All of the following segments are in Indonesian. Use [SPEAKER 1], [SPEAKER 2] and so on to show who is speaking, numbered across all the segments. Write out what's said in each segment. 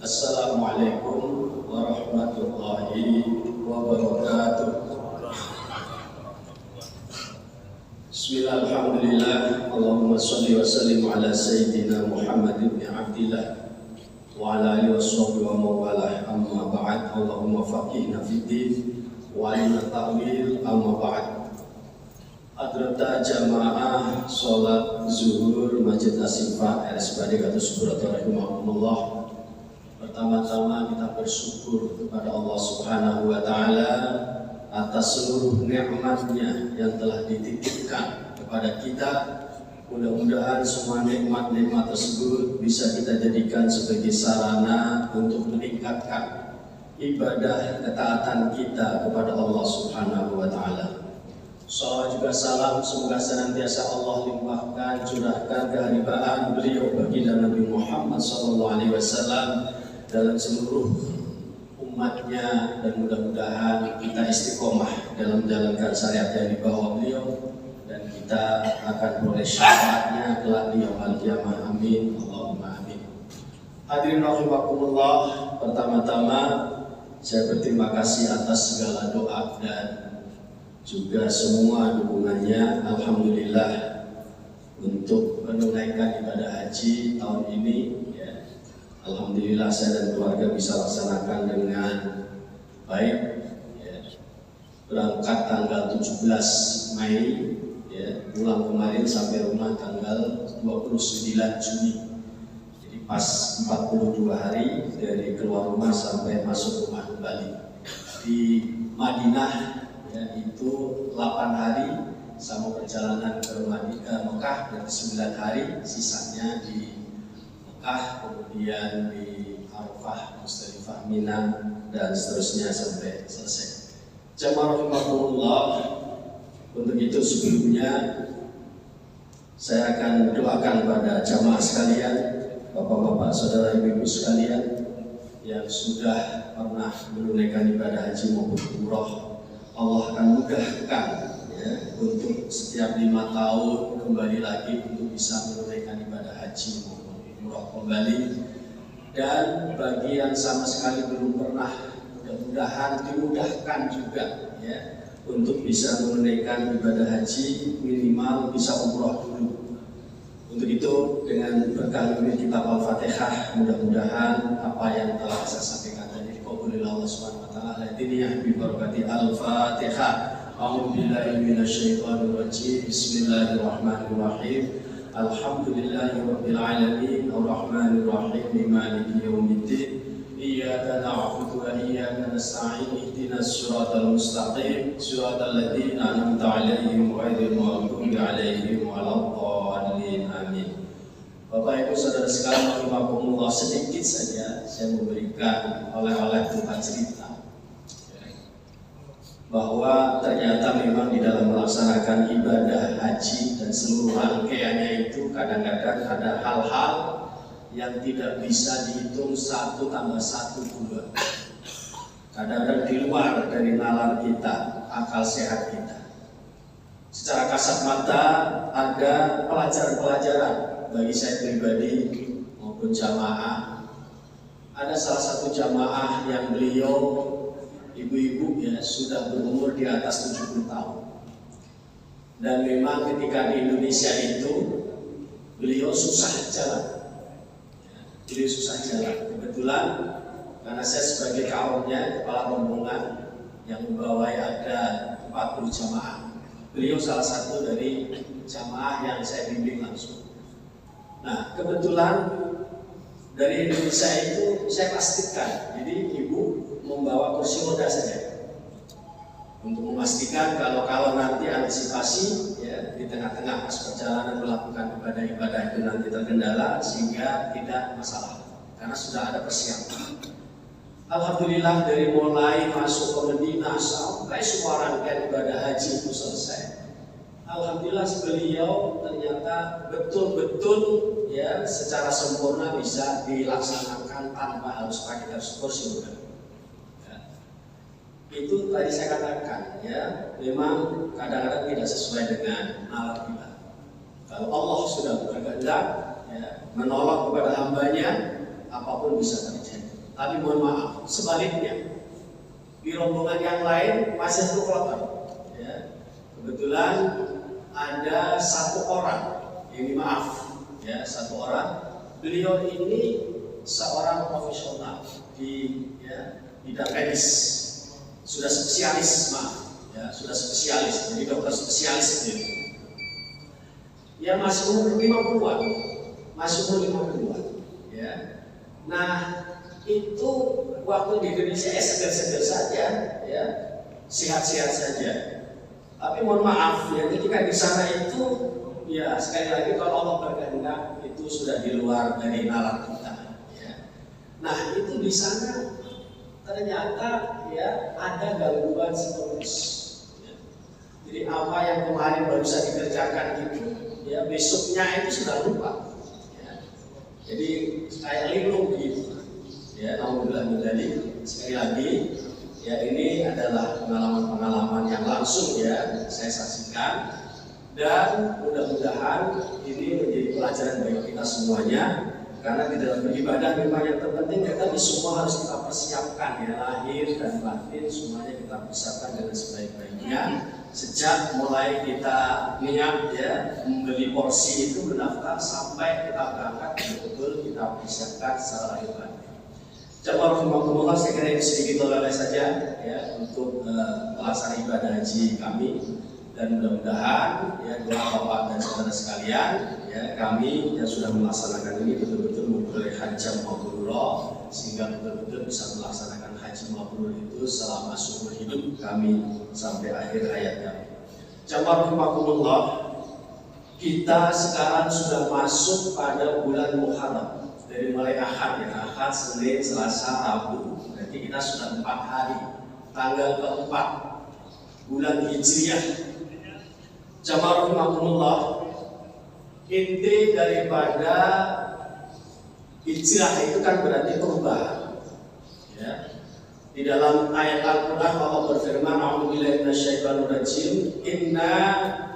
[SPEAKER 1] Assalamualaikum warahmatullahi wabarakatuh. Bismillah, alhamdulillah, Allahumma salli wa sallim ala Sayyidina Muhammad ibn Abdillah wa ala alihi wa sahbihi wa mawalah, amma ba'd. Allahumma faqihna fid din wa alina ta'wil, amma ba'd. Hadrata jamaah sholat zuhur Masjid Asyifa RSPAD Gatus Subroto rahimahumullah. Pertama-tama kita bersyukur kepada Allah Subhanahu wa Ta'ala atas seluruh nikmat-Nya yang telah dititipkan kepada kita. Mudah-mudahan semua nikmat-nikmat tersebut bisa kita jadikan sebagai sarana untuk meningkatkan ibadah ketaatan kita kepada Allah Subhanahu wa Ta'ala. Salawat juga salam semoga senantiasa Allah limpahkan, curahkan keharibaan beliau baginda Nabi Muhammad SAW dalam seluruh umatnya, dan mudah-mudahan kita istiqomah dalam menjalankan syariat yang dibawa beliau, dan kita akan beroleh syafaatnya kelak di yaumul qiyamah. Amin Allahumma amin. Hadirin rahimakumullah, pertama-tama saya berterima kasih atas segala doa dan juga semua dukungannya. Alhamdulillah untuk menunaikan ibadah haji tahun ini, alhamdulillah saya dan keluarga bisa laksanakan dengan baik. Berangkat tanggal 17 Mei, pulang kemarin sampai rumah tanggal 29 Juni. Jadi pas 42 hari dari keluar rumah sampai masuk rumah kembali. Di Madinah itu 8 hari sama perjalanan ke Mekah, berarti 9 hari, sisanya di Mekah, kemudian di Arafah, Musdalifah, Mina, dan seterusnya sampai selesai. Jamaah rahimahullah, untuk itu sebelumnya saya akan doakan pada jamaah sekalian, bapak-bapak, saudara, ibu-ibu sekalian yang sudah pernah menunaikan ibadah haji maupun umroh. Allah akan mudahkan untuk setiap 5 tahun kembali lagi untuk bisa menunaikan ibadah haji maupun umroh kembali. Dan bagi yang sama sekali belum pernah, mudah-mudahan dimudahkan juga untuk bisa menunaikan ibadah haji, minimal bisa umroh dulu. Untuk itu dengan berkah kitab Al-Fatihah, mudah-mudahan apa yang telah saya sampaikan tadi dikabulkan Allah Subhanahu wa taala. Diniyah bi barakati Al-Fatihah. A'udzu billahi minasyaitonir rajim. Bismillahirrahmanirrahim. Alhamdulillahirabbil alamin, arrahmanir rahim, maliki yaumiddin. Iyyaka na'budu wa iyyaka nasta'in. Ihdinas siratal mustaqim, siratal ladzina an'amta 'alaihim ghairil maghdubi 'alaihim waladdallin. Amin. Bapak Ibu saudara sekalian rahimakumullah, sedikit saja saya memberikan oleh-oleh berupa cerita bahwa ternyata memang di dalam melaksanakan ibadah haji dan seluruh rangkaiannya itu kadang-kadang ada hal-hal yang tidak bisa dihitung 1 tambah 1 2. Kadang-kadang di luar dari nalar kita, akal sehat kita. Secara kasat mata ada pelajaran-pelajaran bagi saya pribadi maupun jamaah. Ada salah satu jamaah yang beliau ibu-ibu sudah berumur di atas 70 tahun. Dan memang ketika di Indonesia itu beliau susah jalan. Kebetulan karena saya sebagai kaumnya, kepala rombongan yang membawai ada 40 jamaah. Beliau salah satu dari jamaah yang saya bimbing langsung. Nah, kebetulan dari Indonesia itu saya pastikan, jadi ibu membawa kursi roda saja untuk memastikan kalau nanti antisipasi di tengah-tengah pas perjalanan melakukan ibadah itu nanti terkendala sehingga tidak masalah karena sudah ada persiapan. Alhamdulillah dari mulai masuk ke Madinah sampai semua rangkaian ibadah haji itu selesai. Alhamdulillah beliau ternyata betul-betul secara sempurna bisa dilaksanakan tanpa harus pakai kursi roda. itu tadi saya katakan ya, memang kadang-kadang tidak sesuai dengan nalar kita. Kalau Allah sudah berkehendak ya, menolong kepada hambanya, apapun bisa terjadi. Tapi mohon maaf, sebaliknya di rombongan yang lain masih satu kloter ya. Kebetulan ada satu orang, ini maaf ya, satu orang. Beliau ini seorang profesional di bidang medis, sudah spesialis, maaf ya, sudah spesialis, jadi dokter spesialis sendiri. Ya masih umur 50-an, ya. Nah itu waktu di Indonesia segar-segar saja, ya, sehat-sehat saja. Tapi mohon maaf ya, ketika di sana itu ya sekali lagi kalau Allah berkehendak itu sudah di luar dari nalar kita. Ya. Nah itu di sana ternyata ya ada gangguan psikologis. Ya. Jadi apa yang kemarin baru bisa dikerjakan itu, ya besoknya itu sudah lupa. Ya. Jadi kayak linglung gitu. Ya, alhamdulillah menjadi sekali lagi ya ini adalah pengalaman-pengalaman yang langsung ya saya saksikan, dan mudah-mudahan ini menjadi pelajaran bagi kita semuanya, karena di dalam beribadah memang yang terpenting kita semua harus kita persiapkan ya, lahir dan batin semuanya kita persiapkan dengan sebaik-baiknya. Sejak mulai kita niat ya membeli porsi itu berdaftar sampai kita berangkat betul-betul kita persiapkan secara lahir batin. Jamaah rahimakumullah, saya kira itu sedikit oleh saja ya untuk pelaksanaan ibadah haji kami, dan mudah-mudahan ya doa Bapak dan saudara sekalian ya kami yang sudah melaksanakan ini betul-betul memperoleh hajat mabrurah, sehingga betul-betul bisa melaksanakan haji mabrur itu selama seumur hidup kami sampai akhir hayat kami. Jamaah rahimakumullah, kita sekarang sudah masuk pada bulan Muharram. Dari mulai Ahad ya, Ahad, Senin, Selasa, Rabu, berarti kita sudah 4 hari. Tanggal keempat bulan Hijriah. Jamaah rahimakumullah, inti daripada hijrah itu kan berarti perubahan. Ya. Di dalam ayat Al-Quran Allah berfirman, "A'udzubillahi minasyaitonir rajim, inna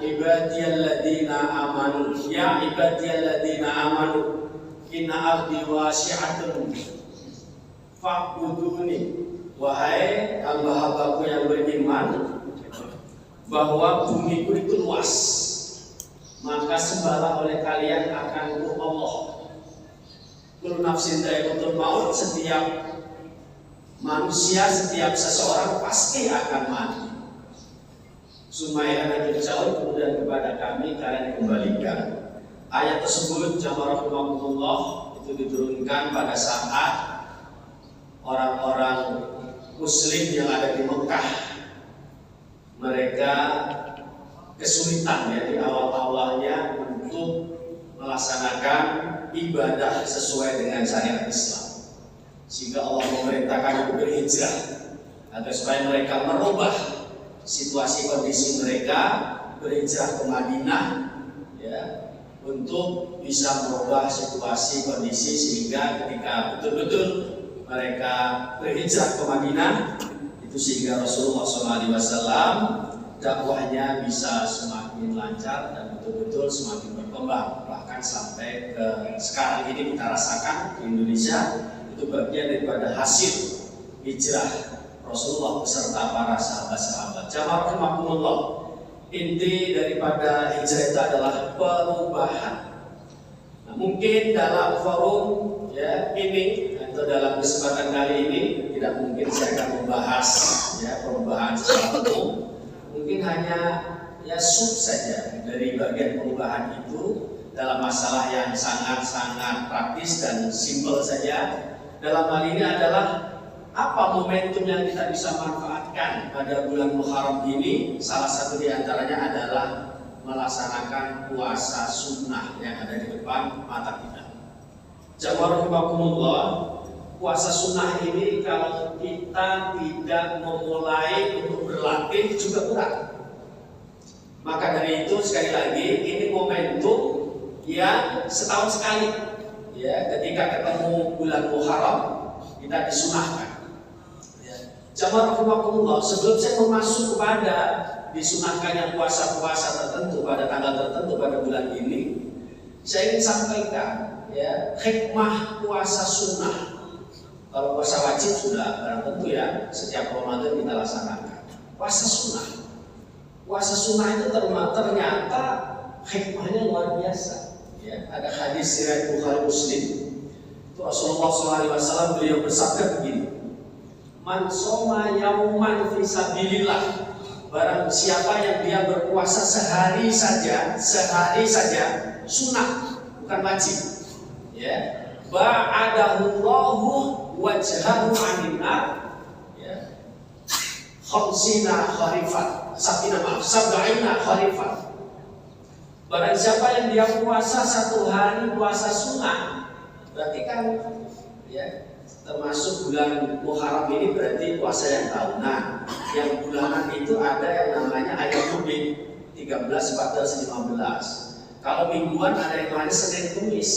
[SPEAKER 1] ibadiyalladzina amanu, ya ibadiyalladzina amanu, inna ardi wasi'atun fa'buduni." Wahai hamba-hambaku yang beriman, bahwa bumiku itu luas, maka sembahlah oleh kalian akan Allah. Kullu nafsin dha'iqatul maut, setiap manusia, setiap seseorang pasti akan mati. Sumaya anak jauh, kemudian kepada kami kalian kembalikan. Ayat tersebut jamaah rahimakumullah itu diturunkan pada saat orang-orang Muslim yang ada di Mekah, mereka kesulitan ya di awal-awalnya untuk melaksanakan ibadah sesuai dengan syariat Islam, sehingga Allah memerintahkan untuk berhijrah agar supaya mereka merubah situasi kondisi mereka, berhijrah ke Madinah ya, untuk bisa merubah situasi kondisi, sehingga ketika betul-betul mereka berhijrah ke Madinah itu sehingga Rasulullah SAW dakwahnya bisa semakin lancar dan betul-betul semakin berkembang, bahkan sampai ke sekarang ini kita rasakan di Indonesia itu bagian daripada hasil hijrah Rasulullah beserta para sahabat-sahabat. Jamaah rahimakumullah, inti daripada hijrah itu adalah perubahan. Nah, mungkin dalam forum ya ini atau dalam kesempatan kali ini tidak mungkin saya akan membahas ya perubahan sesuatu, mungkin hanya ya saja dari bagian perubahan itu dalam masalah yang sangat-sangat praktis dan simpel saja. Dalam hal ini adalah apa momentum yang kita bisa manfaatkan pada bulan Muharram ini. Salah satu di antaranya adalah melaksanakan puasa sunnah yang ada di depan mata kita. Jamaah rahimakumullah, puasa sunnah ini kalau kita tidak memulai untuk berlatih juga kurang. Maka dari itu sekali lagi ini momentum yang setahun sekali ya, ketika ketemu bulan Muharram kita disunahkan ya. Jamaah rahimakumullah, sebelum saya masuk kepada disunahkannya puasa-puasa tertentu pada tanggal tertentu pada bulan ini, saya ingin sampaikan ya hikmah puasa sunnah. Kalau puasa wajib sudah barang tentu ya setiap Ramadan kita laksanakan. Puasa sunnah itu ternyata hikmahnya luar biasa. Ya, ada hadis riwayat Bukhari Muslim. Itu Rasulullah SAW beliau bersabda begini, man soma yauman fi sabilillah, barang siapa yang dia berpuasa sehari saja sunnah bukan wajib, ya, ba'adahullahu wajhahu 'anil nar, ya, khamsina kharifan, sab'ina kharifan. Barang siapa yang dia puasa satu hari puasa sunnah, berarti kan ya termasuk bulan Muharram ini berarti puasa yang tahunan. Yang bulanan itu ada yang namanya ayat mubin 13, 14, 15. Kalau mingguan ada yang namanya Senin Kamis.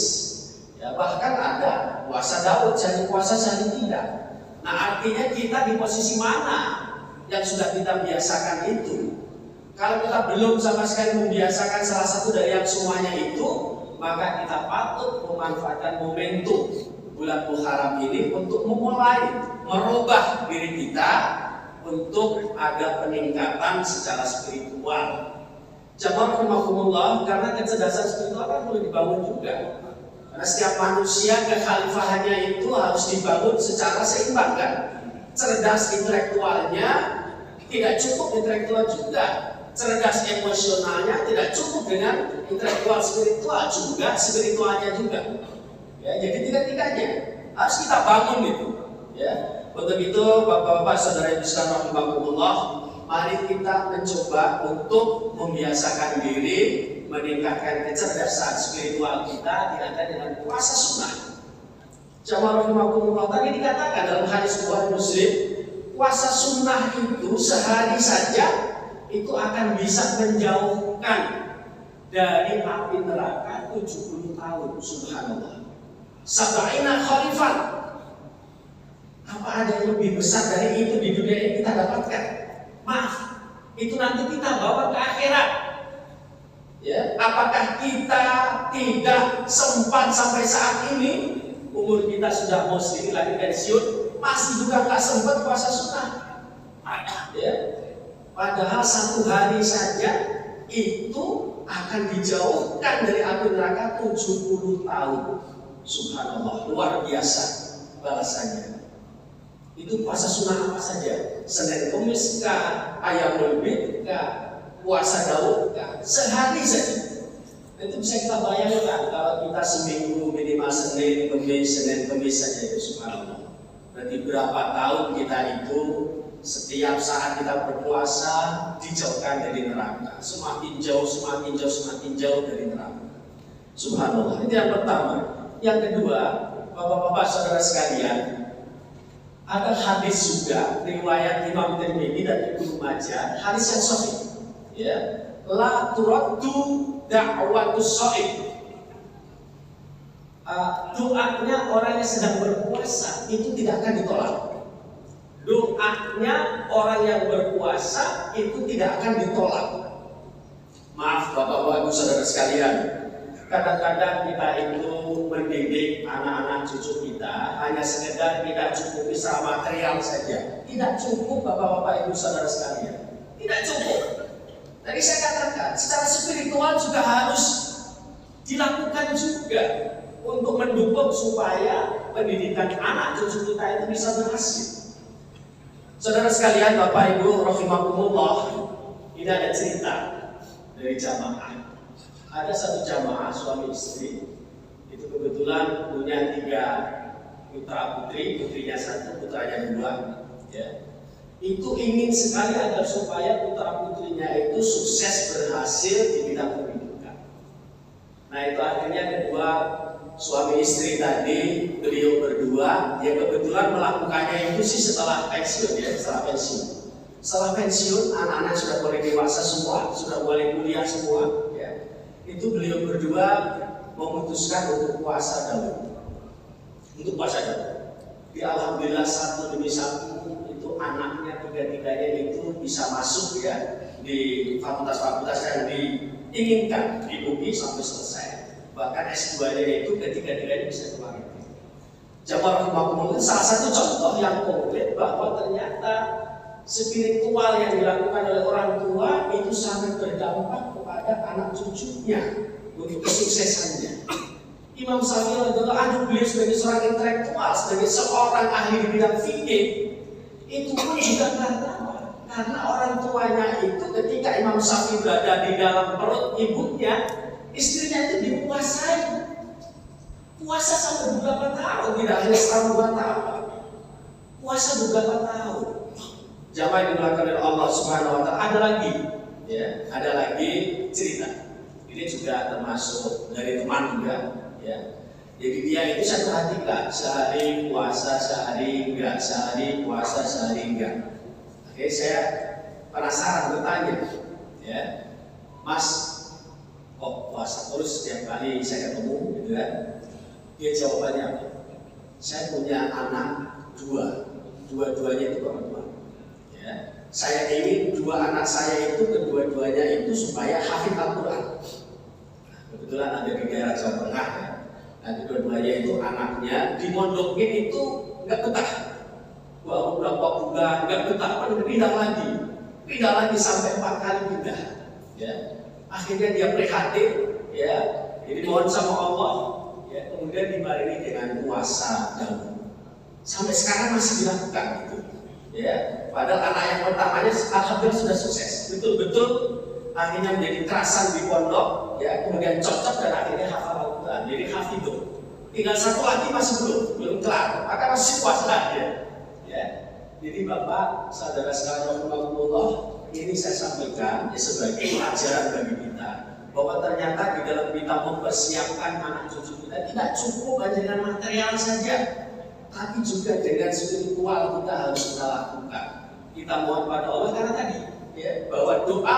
[SPEAKER 1] Ya, bahkan ada puasa Daud, jadi puasa jadi tidak. Nah, artinya kita di posisi mana yang sudah kita biasakan itu? Kalau kita belum sama sekali membiasakan salah satu dari yang semuanya itu, maka kita patut memanfaatkan momentum bulan Muharram ini untuk memulai merubah diri kita untuk ada peningkatan secara spiritual. Jamaah rahimakumullah, karena kecerdasan spiritual kan perlu dibangun juga. Karena setiap manusia kekhalifahannya itu harus dibangun secara seimbang kan. Cerdas intelektualnya tidak cukup intelektual juga. Cerdas emosionalnya tidak cukup dengan intelektual, spiritual juga, spiritualnya juga. Ya, jadi tiga-tiganya harus kita bangun itu. Ya, untuk itu bapak-bapak saudara yang sekalian rahimakumullah, mari kita mencoba untuk membiasakan diri meningkatkan kecerdasan spiritual kita dengan puasa sunnah. Jamaah rahimakumullah, tadi dikatakan dalam hadis Bukhari Muslim, puasa sunnah itu sehari saja itu akan bisa menjauhkan dari api neraka 70 tahun. Subhanallah. Sab'ina khalifan. Apa ada yang lebih besar dari itu di dunia yang kita dapatkan? Maaf, itu nanti kita bawa ke akhirat. Ya, apakah kita tidak sempat sampai saat ini, umur kita sudah mau sedikit lagi pensiun, masih juga nggak sempat puasa sunnah? Ada, ya. Padahal satu hari saja itu akan dijauhkan dari api neraka 70 tahun. Subhanallah, luar biasa balasannya. Itu puasa sunnah apa saja? Senin Kamis kah, Ayamul Bid kah, puasa Daud kah? Sehari saja. Itu bisa kita bayangkan kalau kita seminggu minimal Senin Kamis saja itu subhanallah. Berarti berapa tahun kita itu setiap saat kita berpuasa dijauhkan dari neraka. Semakin jauh dari neraka. Subhanallah. Itu yang pertama. Yang kedua, bapak-bapak saudara sekalian, ada hadis juga riwayat Imam Tirmidzi dan Ibnu Majah, hadis yang sahih. Ya, la turaddu da'watus shaim. Doanya orang yang sedang berpuasa itu tidak akan ditolak. Doanya orang yang berpuasa itu tidak akan ditolak. Maaf bapak-bapak ibu saudara sekalian, kadang-kadang kita itu mendidik anak-anak cucu kita hanya sekedar kita cukupi secara material saja. Tidak cukup bapak-bapak ibu saudara sekalian. Tidak cukup. Tadi saya katakan secara spiritual juga harus dilakukan juga untuk mendukung supaya pendidikan anak cucu kita itu bisa berhasil. Saudara sekalian, bapak ibu rahimakumullah, ini ada cerita dari jamaah. Ada satu jamaah suami istri itu kebetulan punya 3 putra putri, putrinya 1, putranya 2, ya. Itu ingin sekali agar supaya putra putrinya itu sukses berhasil di bidang pendidikan. Nah itu akhirnya kedua suami istri tadi, beliau berdua, ya kebetulan melakukannya itu sih setelah pensiun ya, setelah pensiun anak-anak sudah boleh dewasa semua, sudah boleh kuliah semua, ya. Itu beliau berdua memutuskan untuk puasa Daud. Di alhamdulillah satu demi satu itu anaknya tiga-tiganya itu bisa masuk ya di fakultas-fakultas yang diinginkan di UI sampai selesai. Bahkan S2-nya itu ketiga-tiganya bisa keluar. Jamaah rahimahumullah itu salah satu contoh yang konkret bahwa ternyata spiritual yang dilakukan oleh orang tua itu sangat berdampak kepada anak cucunya untuk kesuksesannya. Imam Syafi'i adalah beliau sebagai seorang intelektual, sebagai seorang ahli di bidang fikih, itu pun juga karena orang tuanya itu ketika Imam Syafi'i berada di dalam perut ibunya, istrinya itu dikuasai. Puasa sampai beberapa tahun, tidak hanya selama 2 tahun. Puasa beberapa tahun. Jamaah yang dilakukan oleh Allah Subhanahu Wa Taala. Ada lagi cerita. Ini juga termasuk dari teman juga. Ya. Jadi dia itu saya perhatikan sehari puasa, sehari enggak, sehari puasa, sehari enggak. Oke, saya penasaran bertanya, ya, Mas, kok puasa terus setiap kali saya ketemu, gitu kan? Dia jawabannya apa? Saya punya anak dua-duanya itu perempuan. Ya. Saya ingin 2 anak saya itu kedua-duanya itu supaya hafid Al-Quran. Kebetulan ada di daerah Jawa Tengah ya. Dan kedua-duanya itu anaknya dimondokin itu nggak betah. Berapa bulan nggak betah, pindah lagi sampai 4 kali pindah. Ya. Akhirnya dia prihatin, ya. Jadi mohon sama Allah. Ya, kemudian dibarengi dengan puasa dahulu. Sampai sekarang masih dilakukan gitu. Ya, padahal anak yang pertamanya alhamdulillah sudah sukses. Betul-betul akhirnya menjadi kerasan di pondok, ya, kemudian cocok dan akhirnya hafal Al-Quran. Jadi hafidh. Tinggal 1 lagi masih belum kelar, maka masih puasa ya. Ya. Jadi Bapak, saudara sekalian rahimahullah, ini saya sampaikan ya, sebagai pelajaran bagi kita. Bahwa ternyata di dalam kita mempersiapkan anak cucu kita tidak cukup hanya dengan material saja, tapi juga dengan spiritual kita harus kita lakukan. Kita mohon pada Allah karena tadi ya, bahwa doa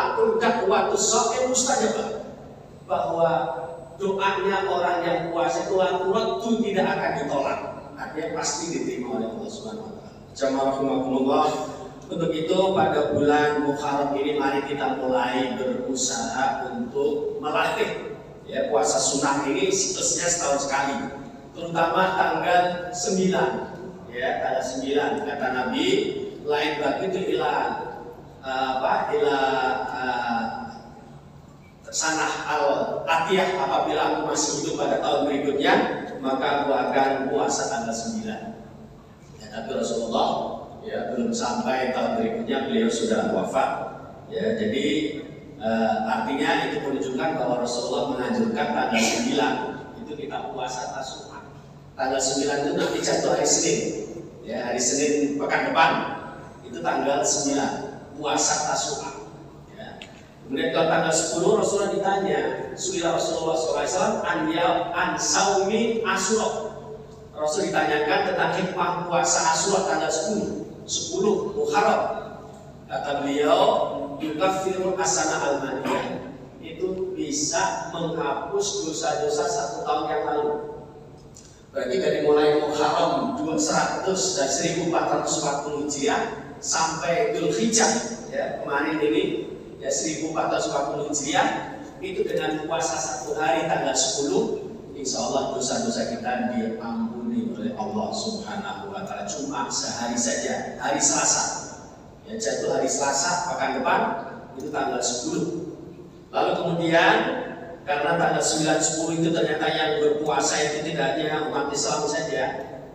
[SPEAKER 1] waktu sholat mustajabah, bahwa doanya orang yang puasa itu waktu tidak akan ditolak, artinya pasti diterima oleh Allah Subhanahu Wa Taala. Jamaah rahimakumullah. Untuk itu pada bulan Muharram ini mari kita mulai berusaha untuk melatih ya, puasa sunnah ini siklusnya setahun sekali, terutama tanggal 9 ya, tanggal 9 kata Nabi lain bagi itu sanah al-atiyah, apabila aku masih hidup pada tahun berikutnya maka aku akan puasa tanggal 9 ya, tapi Rasulullah ya belum sampai tahun berikutnya beliau sudah wafat ya, jadi artinya itu menunjukkan bahwa Rasulullah menganjurkan tanggal 9 itu kita puasa Tasu'a. Tanggal 9 itu nanti jatuh hari Senin ya, hari Senin pekan depan itu tanggal 9 puasa Tasu'a ya. Kemudian kalau tanggal 10 Rasulullah ditanya, Suila Rasulullah SAW an saumi Asyura. Rasul ditanyakan tentang hikmah puasa Asyura tanggal 10 Muharram. Kata beliau, yukaffiru asana al-maniyah, itu bisa menghapus dosa-dosa 1 tahun yang lalu. Berarti dari mulai Muharram 100 dan 1440 Hijriah sampai Dzulhijjah ya, kemarin ini ya 1440 Hijriah, itu dengan puasa 1 hari tanggal 10, insya Allah dosa-dosa kita diampuni oleh Allah Subhanahu Wa Taala. Cuma sehari saja, hari Selasa ya, jatuh hari Selasa pekan depan itu tanggal 10. Lalu kemudian karena tanggal 9-10 itu ternyata yang berpuasa itu tidak hanya umat Islam saja.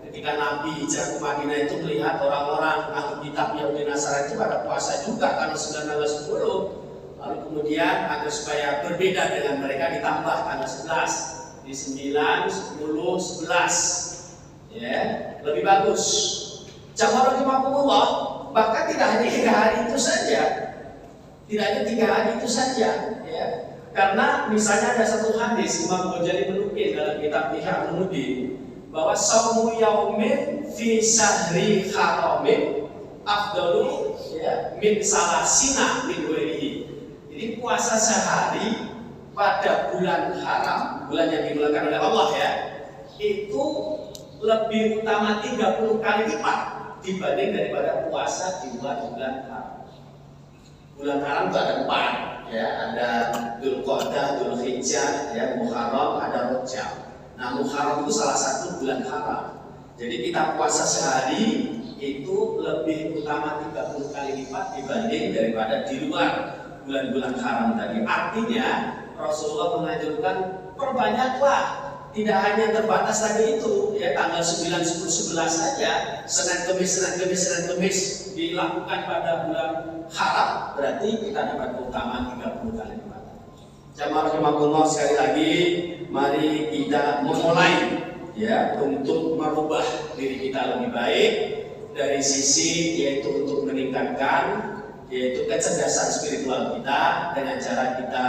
[SPEAKER 1] Ketika Nabi hijrah ke Madinah itu melihat orang-orang ahli kitab Yahudi Nasrani itu pada puasa juga tanggal 9 tanggal 10. Lalu kemudian agar supaya berbeda dengan mereka ditambah tanggal 11 di 9, 10, 11 ya, lebih bagus. Jamaah rahimahumullah, bahkan tidak hanya 3 hari itu saja. Tidak hanya 3 hari itu saja ya. Karena misalnya ada satu hadis Imam Ghazali menukil dalam kitab Ihya Ulumuddin bahwa saumu yaumin fi syahri haramin afdalu ya min salasina min ghairihi. Jadi puasa sehari pada bulan haram, bulan yang dimulakan oleh Allah ya, itu lebih utama 30 kali lipat dibanding daripada puasa di luar bulan haram. Bulan haram itu ada 4, ya, ada Dzulqa'dah, Dzulhijjah, ya, Muharram, ada Rajab. Nah, Muharram itu salah satu bulan haram. Jadi kita puasa sehari itu lebih utama 30 kali lipat dibanding daripada di luar bulan-bulan haram tadi. Artinya Rasulullah mengajarkan perbanyaklah, tidak hanya terbatas tadi itu, ya, tanggal 9, 10, 11 saja, Senin Kemis dilakukan pada bulan haram, berarti kita dapat keutamaan 30 kali lipat. Jamaah rahimakumullah, sekali lagi mari kita memulai, ya, untuk merubah diri kita lebih baik dari sisi yaitu untuk meningkatkan yaitu kecerdasan spiritual kita dengan cara kita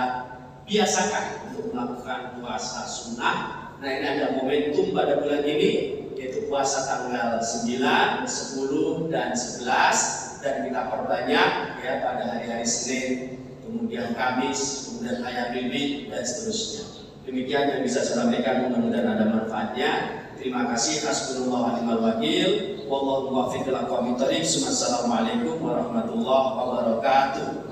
[SPEAKER 1] biasakan untuk melakukan puasa sunnah. Nah, ini ada momentum pada bulan ini yaitu puasa tanggal 9, 10 dan 11, dan kita perbanyak, ya, pada hari-hari Senin, kemudian Kamis, kemudian Ayamul Bid dan seterusnya. Demikian yang bisa saya sampaikan, mudah-mudahan ada manfaatnya. Terima kasih. Hasbunallahu wa ni'mal wakil. Wallahu muwaffiq ila aqwamit thoriq. Assalamualaikum warahmatullahi wabarakatuh.